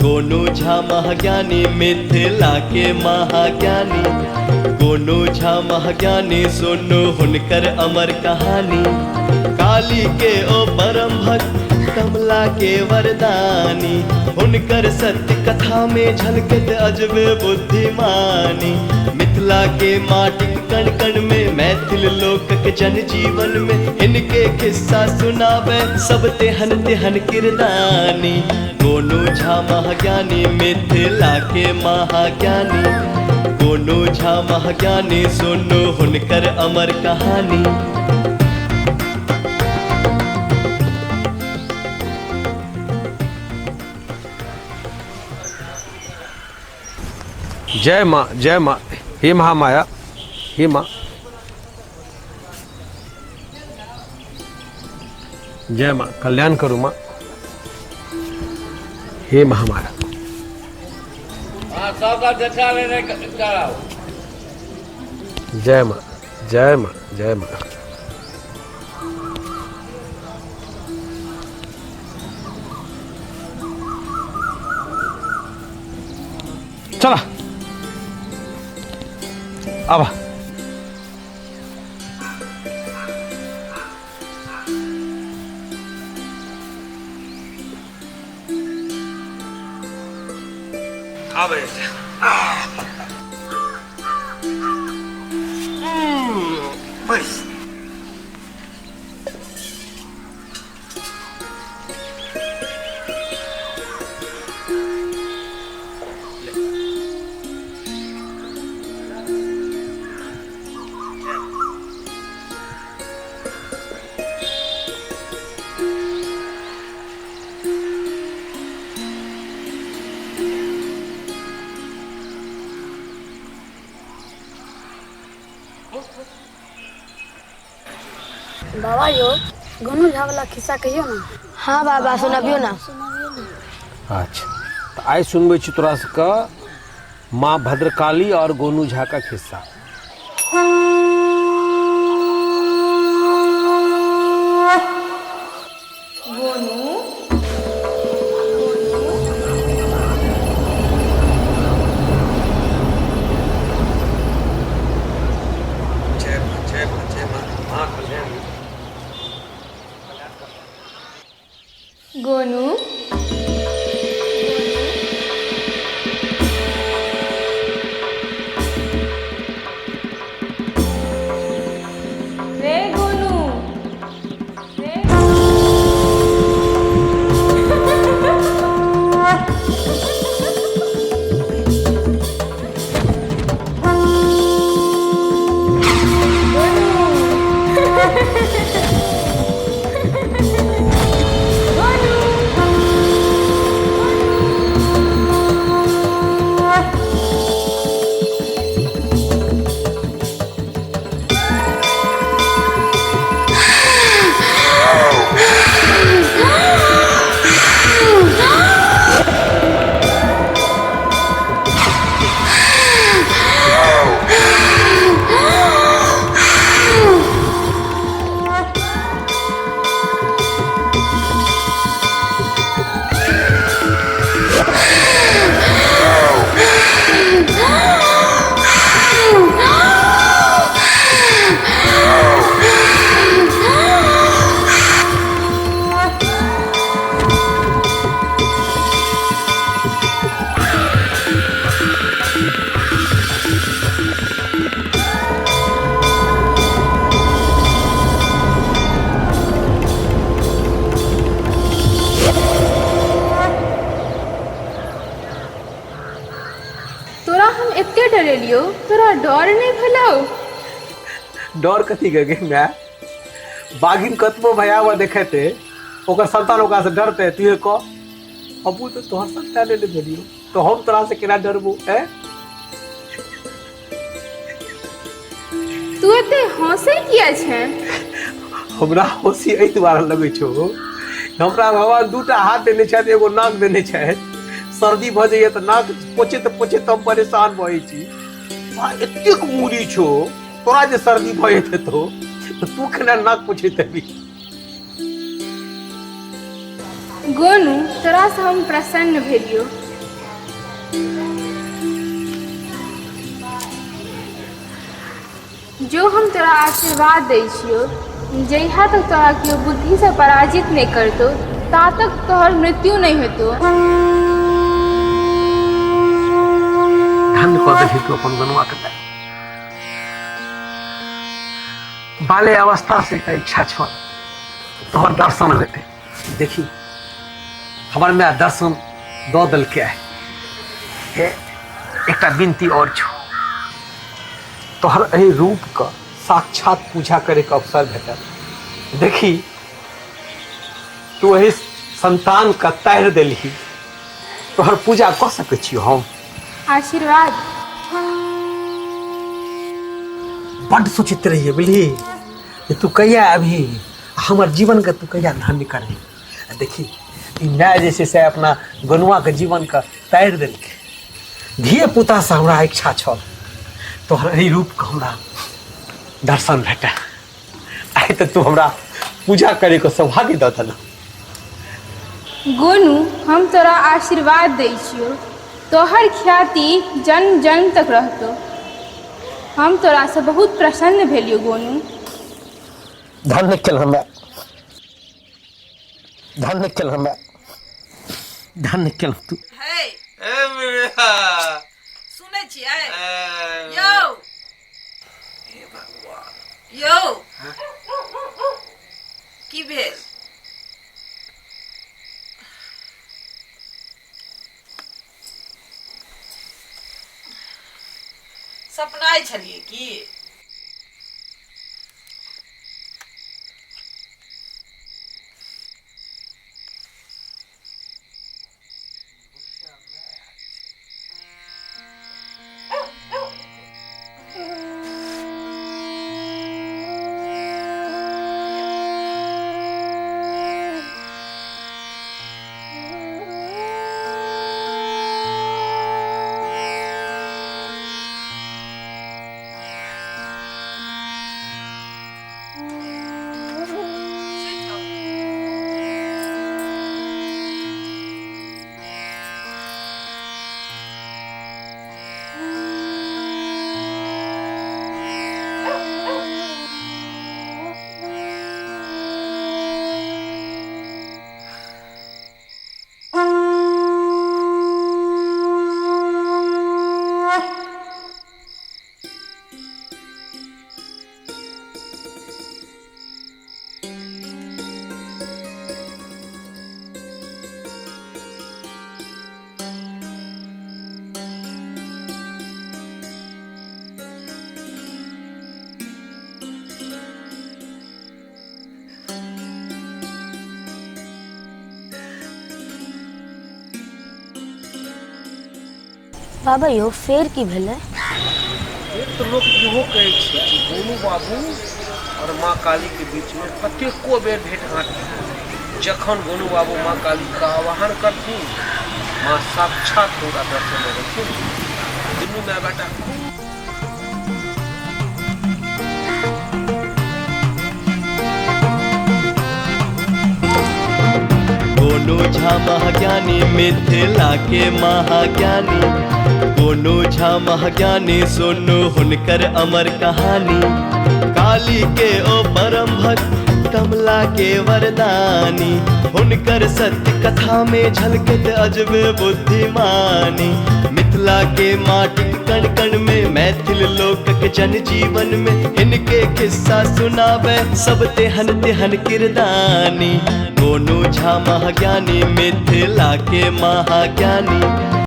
गोनू झा महाज्ञानी मिथिला के महाज्ञानी। गोनू झा महाज्ञानी सुनो हुनकर अमर कहानी। काली के ओ परम भक्त कमला के वरदानी। हुनकर सत्य कथा में झलकत अजबे बुद्धिमानी। मिथिला के माटिक कण कण में मैथिल लोकक जन जीवन में इनके किस्सा सुनावे सब तेहन तेहन किरदानी। गोनू झा महाज्ञानी मिथिला के महाज्ञानी। गोनू झा महाज्ञानी सुनो हुनकर अमर कहानी। जय माँ, जय माँ, हे महामाया, हे माँ, जय माँ, कल्याण करो माँ, हे महामाया। जय माँ, जय माँ, जय माँ। चला अब बस बाबा यो गोनू झा वाला खिस्सा कहियो ना। हाँ बाबा सुनबियो ना। अच्छा तो आइ सुनबे छी तोरा सबके माँ भद्रकाली और गोनू झा का खिस्सा। गोनू रे गोनू रे एते डरेलियो तोरा डर नहीं भलो। डर कथी गगे मैं बागिन कतबो भयावह देखेते ओकर संतान ओकरा से डरते तुहे को अबू तो तोहर संतान ले भेलियो तो हम तोरा से केना डरबो है। तू एते हंसे किया छे। हमरा हंसी एहि दुआरे लगै छौ हमरा भगवान दूटा हाथ देने छथि एगो नाक देने छथि। सर्दी भ जाइए तो नाक पोछे हम परेशान भए छी। एतेक मूरी छो तोरा जे सर्दी भए जेते तो तू केना नाक पोछैत हेबी। गोनू तोरा से हम प्रसन्न भेलियो जो हम तोरा आशीर्वाद दै छियो, जहिया तक तोरा केओ बुद्धि से पराजित नहीं करतो ता तक तोहर मृत्यु नहीं हेतौ। धन्य कऽ देलही तू अपन गनुआ के दाई। बाले अवस्था से एकटा इच्छा छल तोहर दर्शन हेतै। देखी हमर माय दर्शन दऽ देलकै है। एकटा विनती और छौ, तोहर एहि रूप का साक्षात पूजा करे के अवसर भेटल। देखी तू एहि संतान का तारि देलही, तोहर पूजा कऽ सकै छियौ हम। आशीर्वाद बड्ड सोचते रहिए बुझली जे तू कहिया अभी हमर जीवन के तू कहिया धन्य करही। देखी ई माय जे छै से अपना गनुआ के जीवन का तारि देलकै। धिये पुता से हमरा इच्छा छल तोहर एहि रूप के हमरा दर्शन भेटै। आइ तऽ तू हमरा पूजा करे के सौभाग्य दऽ देलह। गोनू, हम तोरा आशीर्वाद दै छियो, तोहर ख्याति जन्म जन्म तक रहतो। हम तोरा से बहुत प्रसन्न भेलियो गोनू। धन्य केल हमरा, धन्य केल हमरा, धन्य केल तू। सुनै छियै यौ यौ की भेल? सपनाय छलियै की? बाबा यौ फेर की भेलै? एक तो लोग इहो कहै छै कि गोनू बाबू और माँ काली के बीच में कतेको बेर भेंट घाट भेल। जखन गोनू बाबू माँ काली का आवाहन करथिन, माँ साक्षात हुनका दर्शन देथिन। दुनू माय बेटा गोनू झा महाज्ञानी, मिथिला के महाज्ञानी। गोनू झा महाज्ञानी, सुनो हुनकर अमर कहानी। काली के ओ परम भक्त, कमला के वरदानी। हुनकर सत्य कथा में झलकत अजबे बुद्धिमानी। मिथिला के माटिक कण कण में, मैथिल लोकक जन जीवन में, इनके किस्सा सुनावे सब तेहन तेहन किरदानी। गोनू झा महाज्ञानी, मिथिला के महाज्ञानी।